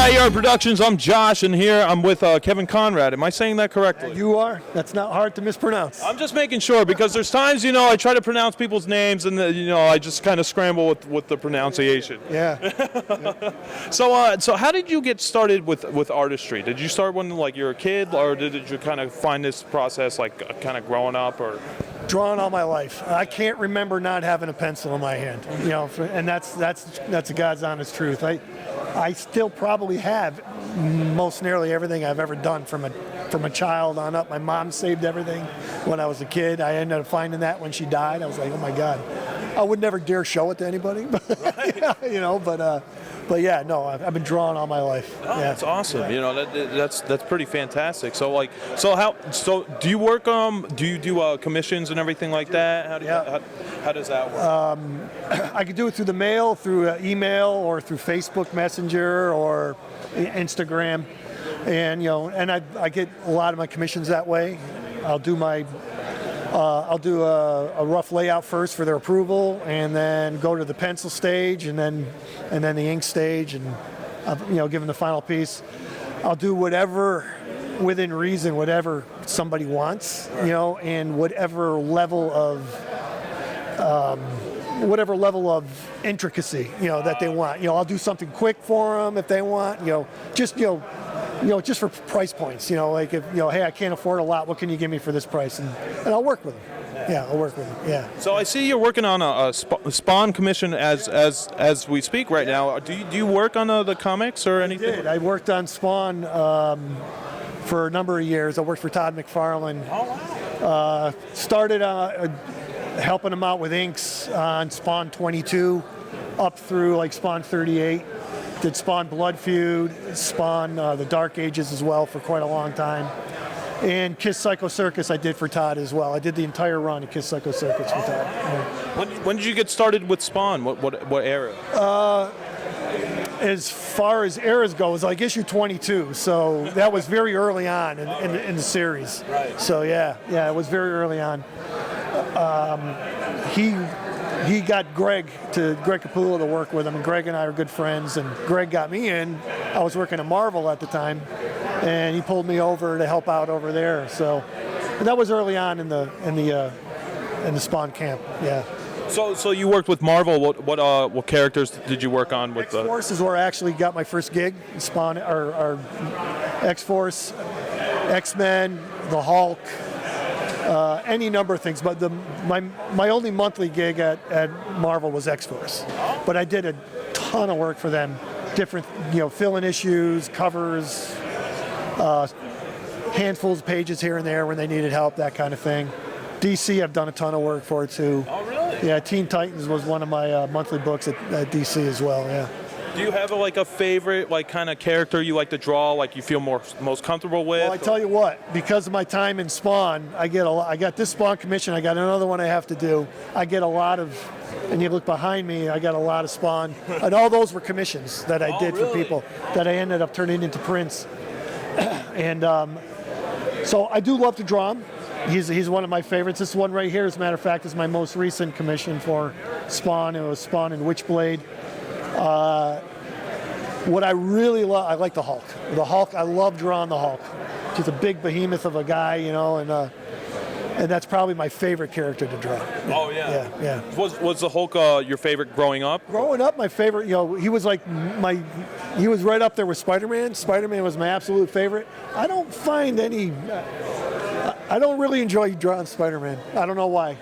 Backyard Productions. I'm Josh, and here I'm with Kevin Conrad. Am I saying that correctly? You are. That's not hard to mispronounce. I'm just making sure, because there's times, I try to pronounce people's names, and I just kind of scramble with the pronunciation. Yeah. So how did you get started with artistry? Did you start when you were a kid, or did you kind of find this process kind of growing up, or? Drawing all my life. I can't remember not having a pencil in my hand. And that's a God's honest truth. I still probably have most nearly everything I've ever done from a child on up. My mom saved everything when I was a kid. I ended up finding that when she died. I was like, oh my God. I would never dare show it to anybody. But yeah, no, I've been drawing all my life. Oh, yeah. That's awesome. Yeah. That's pretty fantastic. So do you work? Do you do commissions and everything like that? How does that work? I could do it through the mail, through email, or through Facebook Messenger or Instagram, and I get a lot of my commissions that way. I'll do a rough layout first for their approval, and then go to the pencil stage, and then the ink stage, and give them the final piece. I'll do whatever within reason, whatever somebody wants, and whatever level of intricacy, that they want. I'll do something quick for them if they want, just for price points, hey, I can't afford a lot, what can you give me for this price? And I'll work with them. Yeah, I'll work with them. Yeah. So I see you're working on a Spawn commission as we speak right now. Do you work on the comics or anything? I did. I worked on Spawn for a number of years. I worked for Todd McFarlane. Oh, wow. Started helping him out with inks on Spawn 22 up through Spawn 38. Did Spawn Blood Feud, Spawn the Dark Ages as well for quite a long time. And Kiss Psycho Circus I did for Todd as well. I did the entire run of Kiss Psycho Circus for Todd. Yeah. When did you get started with Spawn? What era? As far as eras goes, issue 22. So that was very early on in the series. Right. So yeah, it was very early on. He got Greg Capullo to work with him, and Greg and I are good friends, and Greg got me in. I was working at Marvel at the time, and he pulled me over to help out over there. So that was early on in the Spawn camp. Yeah. So you worked with Marvel. What characters did you work on with? X-Force is where I actually got my first gig. Spawn or X-Force, X-Men, the Hulk. Any number of things, but my only monthly gig at Marvel was X-Force. But I did a ton of work for them, different fill-in issues, covers, handfuls of pages here and there when they needed help, that kind of thing. DC I've done a ton of work for too. Oh, really? Yeah, Teen Titans was one of my monthly books at DC as well. Yeah. Do you have a favorite kind of character you like to draw, you feel most comfortable with? Well, I tell you what, because of my time in Spawn, I got this Spawn commission, I got another one I have to do. I get a lot of, and you look behind me, I got a lot of Spawn, and all those were commissions that I did for people that I ended up turning into prints. And so I do love to draw him. He's one of my favorites. This one right here, as a matter of fact, is my most recent commission for Spawn. It was Spawn and Witchblade. What I really love, I like the Hulk. The Hulk, I love drawing the Hulk. Just a big behemoth of a guy, and that's probably my favorite character to draw. Oh yeah. Yeah. Was the Hulk your favorite growing up? Growing up, my favorite, he was he was right up there with Spider-Man. Spider-Man was my absolute favorite. I don't find any. I don't really enjoy drawing Spider-Man. I don't know why.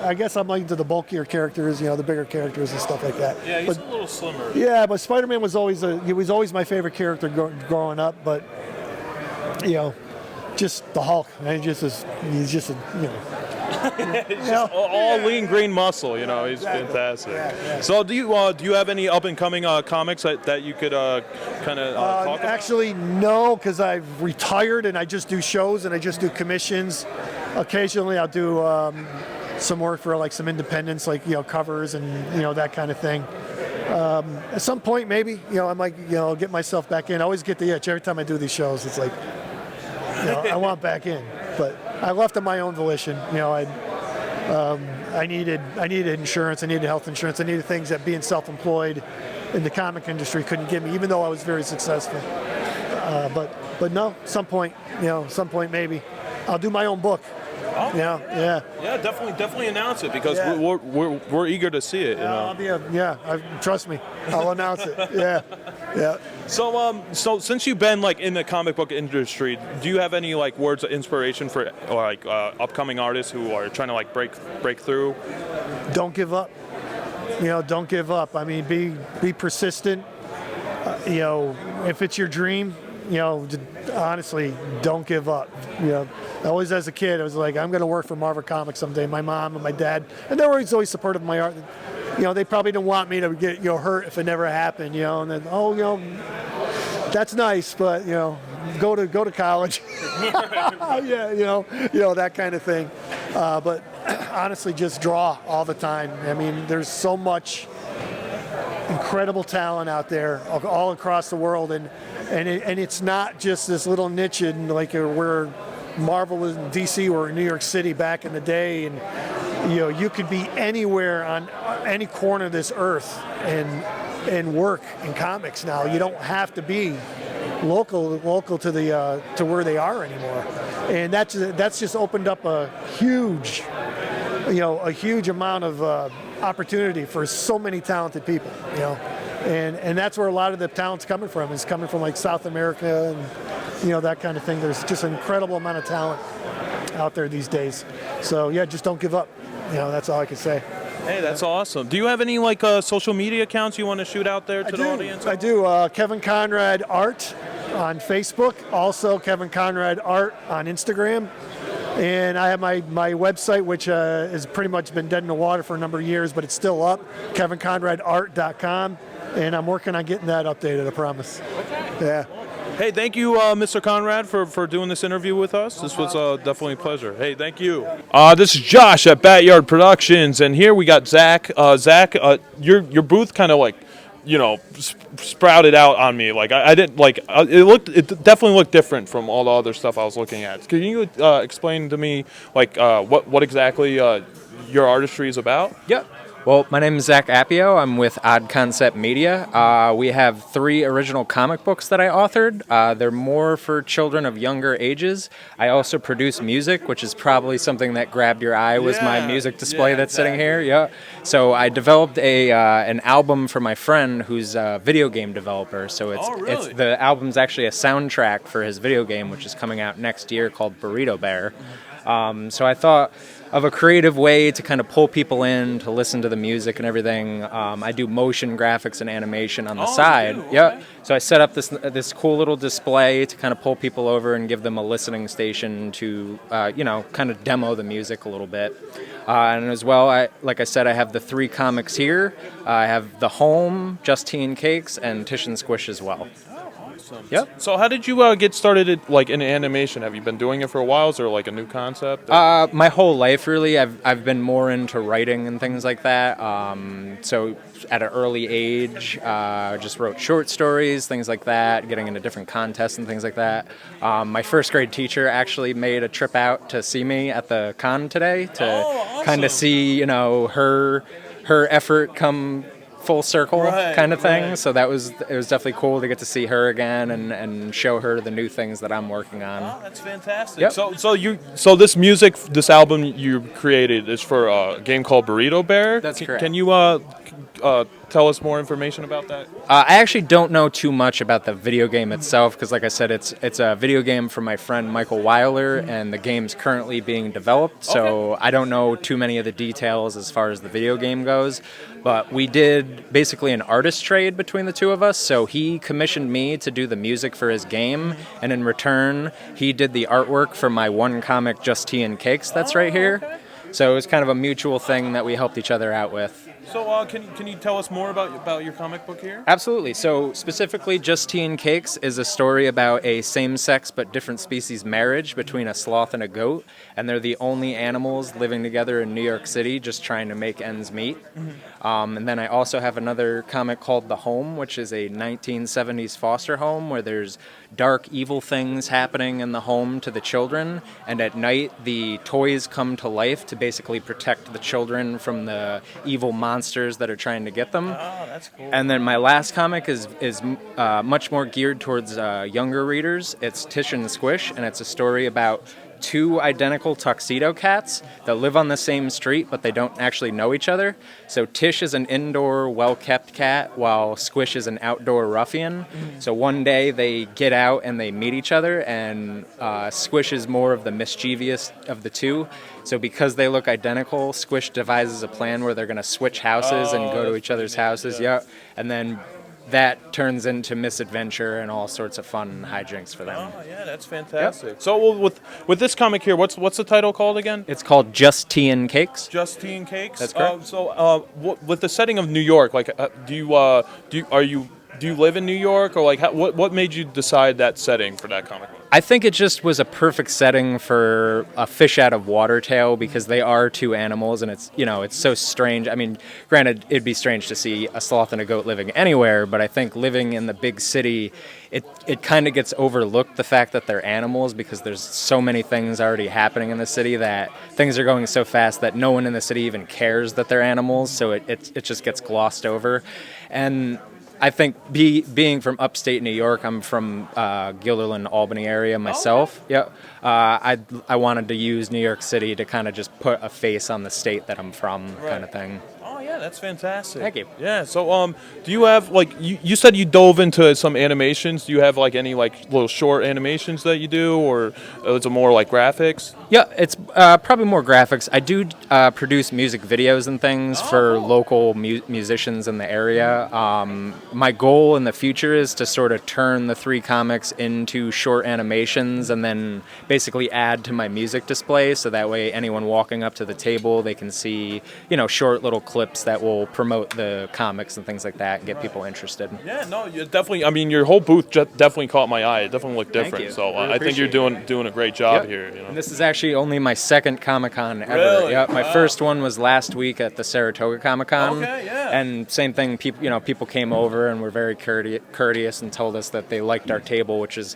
I guess I'm into the bulkier characters, the bigger characters and stuff like that. Yeah, he's a little slimmer. Yeah, but Spider-Man was always my favorite character growing up. But just the Hulk. He's just all lean green muscle. He's fantastic. Yeah. So do you have any up and coming comics that you could kind of talk about? Actually, no, because I've retired and I just do shows and I just do commissions. Occasionally, I'll do some work for some independents, covers and that kind of thing. At some point, maybe I might get myself back in. I always get the itch every time I do these shows. It's I want back in, but I left on my own volition. I needed insurance. I needed health insurance. I needed things that being self-employed in the comic industry couldn't give me, even though I was very successful. But no, some point maybe I'll do my own book. Oh, Yeah. Yeah, definitely announce it because Yeah. we're eager to see it. You know? Trust me, I'll announce it. Yeah. So since you've been like in the comic book industry, do you have any like words of inspiration for like upcoming artists who are trying to like break through? Don't give up. Don't give up. I mean, be persistent. If it's your dream, honestly, don't give up. Always as a kid, I was like, I'm going to work for Marvel Comics someday. My mom and my dad, and they were always supportive of my art. They probably didn't want me to get hurt if it never happened. And then that's nice, but go to college. Yeah, that kind of thing. But honestly, just draw all the time. I mean, there's so much incredible talent out there all across the world, and it's not just this little niche in like where Marvel and DC were in New York City back in the day, and you could be anywhere on any corner of this earth and work in comics now. You don't have to be local to where they are anymore, and that's just opened up a huge amount of opportunity for so many talented people, and that's where a lot of the talent's coming from. It's coming from like South America and that kind of thing. There's just an incredible amount of talent out there these days. So yeah, just don't give up. That's all I can say. Hey, that's awesome. Do you have any like social media accounts you want to shoot out there to the audience? I do. Kevin Conrad Art on Facebook. Also Kevin Conrad Art on Instagram. And I have my website, which has pretty much been dead in the water for a number of years, but it's still up, kevinconradart.com. And I'm working on getting that updated, I promise. Okay. Yeah. Hey, thank you, Mr. Conrad, for doing this interview with us. This was definitely a pleasure. Hey, thank you. This is Josh at Batyard Productions, and here we got Zach. Zach, your booth kind of like, sprouted out on me. Like I didn't like it definitely looked different from all the other stuff I was looking at. Can you explain to me like what exactly your artistry is about? Yep. Well, my name is Zach Appio. I'm with Odd Concept Media. We have 3 original comic books that I authored. They're more for children of younger ages. I also produce music, which is probably something that grabbed your eye, was my music display that's sitting here. Yeah. So I developed an album for my friend who's a video game developer. So it's the album's actually a soundtrack for his video game, which is coming out next year, called Burrito Bear. So I thought of a creative way to kind of pull people in to listen to the music and everything. I do motion graphics and animation on the side. Okay. Yeah. So I set up this cool little display to kind of pull people over and give them a listening station to kind of demo the music a little bit. And as well, like I said, I have the 3 comics here. I have The Home, Just Tea and Cakes, and Tish and Squish as well. Awesome. Yep. So how did you get started in animation? Have you been doing it for a while? Is there like a new concept? My whole life, really. I've been more into writing and things like that. So at an early age, just wrote short stories, things like that, getting into different contests and things like that. My first grade teacher actually made a trip out to see me at the con today to kind of see, her effort come full circle kind of thing. Right. So it was definitely cool to get to see her again and show her the new things that I'm working on. Oh, that's fantastic. Yep. So this album you created is for a game called Burrito Bear. That's correct. Can you tell us more information about that? I actually don't know too much about the video game itself because, like I said, it's a video game from my friend Michael Weiler, and the game's currently being developed. So I don't know too many of the details as far as the video game goes. But we did basically an artist trade between the two of us. So he commissioned me to do the music for his game, and in return, he did the artwork for my one comic, Just Tea and Cakes, that's right here. Okay. So it was kind of a mutual thing that we helped each other out with. So can you tell us more about your comic book here? Absolutely. So specifically, Just Tea and Cakes is a story about a same-sex but different species marriage between a sloth and a goat, and they're the only animals living together in New York City just trying to make ends meet. Mm-hmm. And then I also have another comic called The Home, which is a 1970s foster home where there's dark, evil things happening in the home to the children, and at night the toys come to life to basically protect the children from the evil mind monsters that are trying to get them. Oh, that's cool. And then my last comic is much more geared towards younger readers. It's Tish and Squish, and it's a story about two identical tuxedo cats that live on the same street, but they don't actually know each other. So Tish is an indoor, well-kept cat, while Squish is an outdoor ruffian. So one day they get out and they meet each other, and Squish is more of the mischievous of the two. So because they look identical, Squish devises a plan where they're going to switch houses and go to each other's houses. Yeah, and then that turns into misadventure and all sorts of fun hijinks for them. Oh, yeah, that's fantastic. Yep. So with this comic here, what's the title called again? It's called Just Tea and Cakes. Just Tea and Cakes. That's correct. With the setting of New York, like, do you live in New York, or like what made you decide that setting for that comic book? I think it just was a perfect setting for a fish out of water tale, because they are two animals, and it's so strange. I mean, granted, it'd be strange to see a sloth and a goat living anywhere, but I think living in the big city, it kind of gets overlooked, the fact that they're animals, because there's so many things already happening in the city, that things are going so fast that no one in the city even cares that they're animals, so it just gets glossed over. And I think being from upstate New York, I'm from Guilderland, Albany area myself. Okay. Yeah, I wanted to use New York City to kind of just put a face on the state that I'm from, kind of thing. Oh yeah, that's fantastic. Thank you. Yeah. So do you have like you said you dove into some animations? Do you have like any like little short animations that you do, or is it more like graphics? Yeah, it's probably more graphics. I do produce music videos and things for local musicians in the area. My goal in the future is to sort of turn the 3 comics into short animations, and then basically add to my music display, so that way anyone walking up to the table, they can see, short little clips that will promote the comics and things like that, and get people interested. Yeah, no, you definitely. I mean, your whole booth definitely caught my eye. It definitely looked different. Thank you. So Really I think you're doing a great job here. And this is actually only my second Comic Con ever. Really? Yeah, my first one was last week at the Saratoga Comic Con. Okay, yeah. And same thing. People came over and were very courteous and told us that they liked our table, which is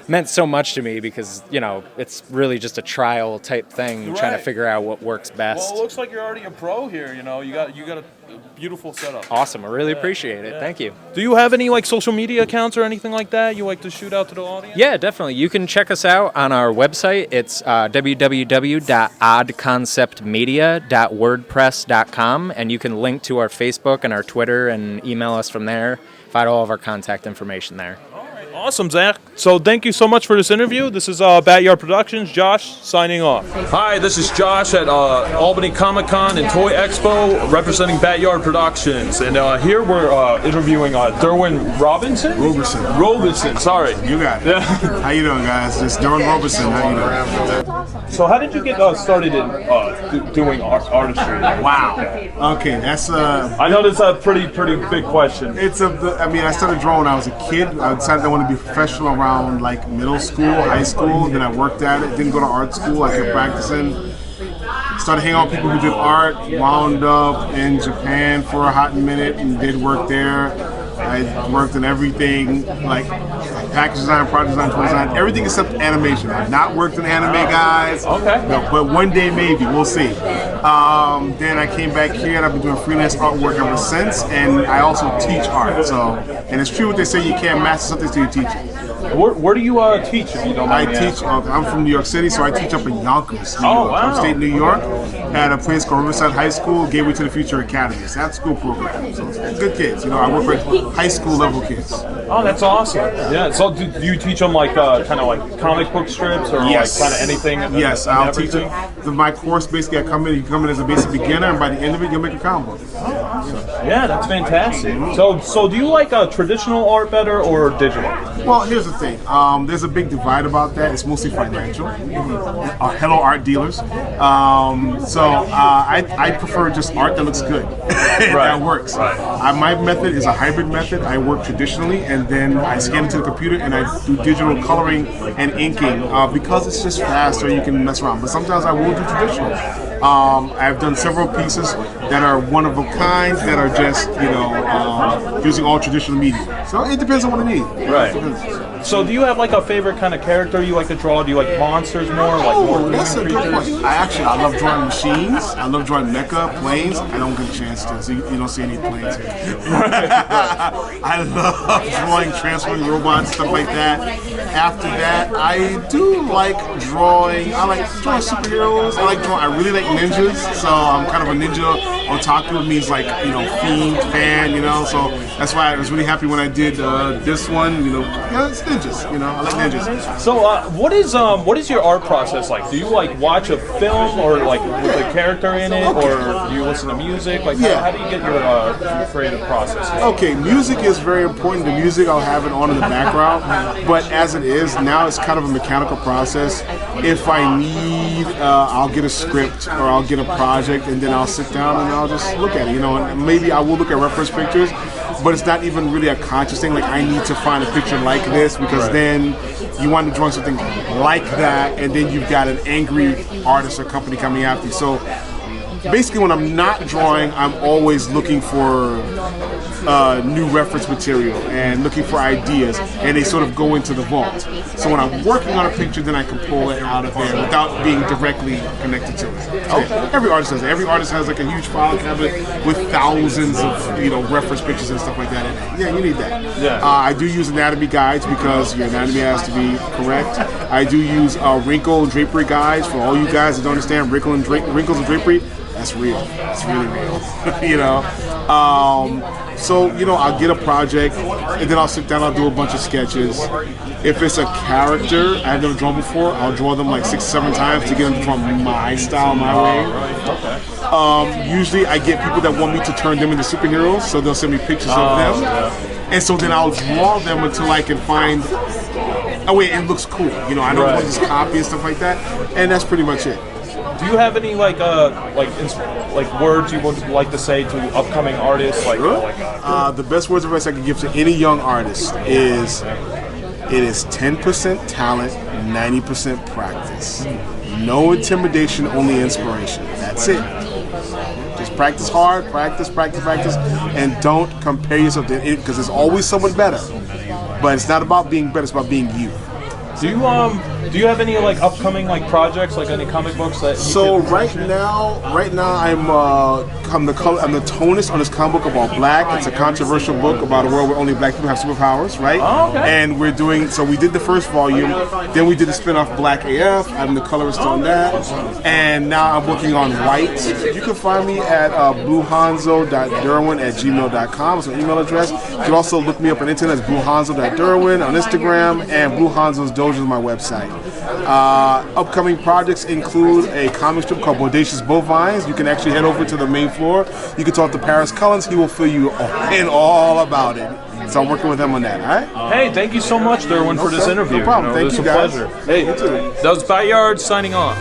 meant so much to me, because it's really just a trial type thing, trying to figure out what works best. Well, it looks like you're already a pro here. You got a beautiful setup. Awesome. I really appreciate it. Thank you. Do you have any like social media accounts or anything like that you like to shoot out to the audience? Yeah, definitely. You can check us out on our website. It's www.oddconceptmedia.wordpress.com, and you can link to our Facebook and our Twitter and email us from there. Find all of our contact information there. Awesome, Zach. So thank you so much for this interview. This is Backyard Productions. Josh signing off. Hi, this is Josh at Albany Comic Con and Toy Expo, representing Backyard Productions. And here we're interviewing Derwin Robinson, sorry. You got it. Yeah. How you doing, guys? It's Derwin Robinson. How you doing? So how did you get started in doing artistry? Wow. Okay, that's I know that's a pretty big question. I started drawing when I was a kid. I decided I wanted to be professional around like middle school, high school. Then I worked at it. Didn't go to art school. I kept practicing. Started hanging out with people who did art. Wound up in Japan for a hot minute and did work there. I worked in everything, like package design, product design, toy design, everything except animation. I've not worked in anime, guys. Okay. No, but one day maybe, we'll see. Then I came back here and I've been doing freelance artwork ever since, and I also teach art. So, and it's true what they say, you can't master something until you teach it. Where do you teach, if you don't mind me asking? I'm from New York City, so I teach up in Yonkers, New York, wow. upstate New York, at a place called Riverside High School, Gateway to the Future Academy. It's an after-school program, so it's good kids. I work with high school level kids. Oh, that's awesome. Yeah, so do you teach them like kind of like comic book strips, or Yes. like kind of anything? Yes, I'll teach them. My course basically, you come in as a basic beginner, and by the end of it, you'll make a comic book. Yeah, that's fantastic. So do you like traditional art better or digital? Well, here's the thing. There's a big divide about that. It's mostly financial. Hello, art dealers. I prefer just art that looks good. That works. Right. My method is a hybrid method. I work traditionally, and then I scan it to the computer, and I do digital coloring and inking because it's just faster. You can mess around. But sometimes I will do traditional. I've done several pieces that are one of a kind. designs that are just, using all traditional media. So it depends on what I need. Right. So do you have like a favorite kind of character you like to draw? Do you like monsters more? That's a good point. I love drawing machines. I love drawing mecha, planes. I don't get a chance to, so you don't see any planes here. I love drawing transforming robots, stuff like that. After that, I do like drawing. I like drawing superheroes. I really like ninjas. So I'm kind of a ninja otaku. It means like, fiend, fan, So that's why I was really happy when I did this one. It's ninjas. I like ninjas. So what is your art process like? Do you like watch a film or like with a character in it, or do you listen to music? Like how do you get your creative process? Okay, music is very important. The music, I'll have it on in the background, but as it is now, it's kind of a mechanical process. If I need, I'll get a script or I'll get a project, and then I'll sit down and I'll just look at it. And maybe I will look at reference pictures, but it's not even really a conscious thing. Like I need to find a picture like this because then you want to draw something like that, and then you've got an angry artist or company coming after you. So basically, when I'm not drawing, I'm always looking for new reference material and looking for ideas, and they sort of go into the vault. So when I'm working on a picture, then I can pull it out of there without being directly connected to it. Okay. Every artist does it. Every artist has like a huge file cabinet with thousands of reference pictures and stuff like that in it. Yeah, you need that. Yeah. I do use anatomy guides because your anatomy has to be correct. I do use wrinkle and drapery guides for all you guys that don't understand wrinkles and drapery. That's real. It's really real. So I'll get a project, and then I'll sit down. I'll do a bunch of sketches. If it's a character I've never drawn before, I'll draw them like 6 or 7 times to get them to draw my style, my way. Usually, I get people that want me to turn them into superheroes, so they'll send me pictures of them, and so then I'll draw them until I can find. Oh wait, it looks cool. I don't want to just copy and stuff like that, and that's pretty much it. Do you have any like words you would like to say to upcoming artists? The best words of advice I can give to any young artist is it is 10% talent, 90% practice. No intimidation, only inspiration. That's it. Just practice hard, practice, and don't compare yourself to it because there's always someone better. But it's not about being better; it's about being you. Do you have any like upcoming like projects, like any comic books that? Right now I'm the tonist on this comic book about black. It's a controversial book about a world where only black people have superpowers, right? Oh, okay. And we did the first volume, then we did the spin-off Black AF. I'm the colorist on that, and now I'm working on White. You can find me at bluehanzo.derwin@gmail.com. It's an email address. You can also look me up on the internet as bluehanzo.derwin on Instagram, and Blue Hanzo's Dojo is my website. Upcoming projects include a comic strip called Bodacious Bovines. You can actually head over to the main floor. You can talk to Paris Cullens. He will fill you in all about it. So I'm working with him on that, all right? Hey, thank you so much, Derwin, for this interview. No problem. Thank you, guys. It was a pleasure. Hey, that was Backyard signing off.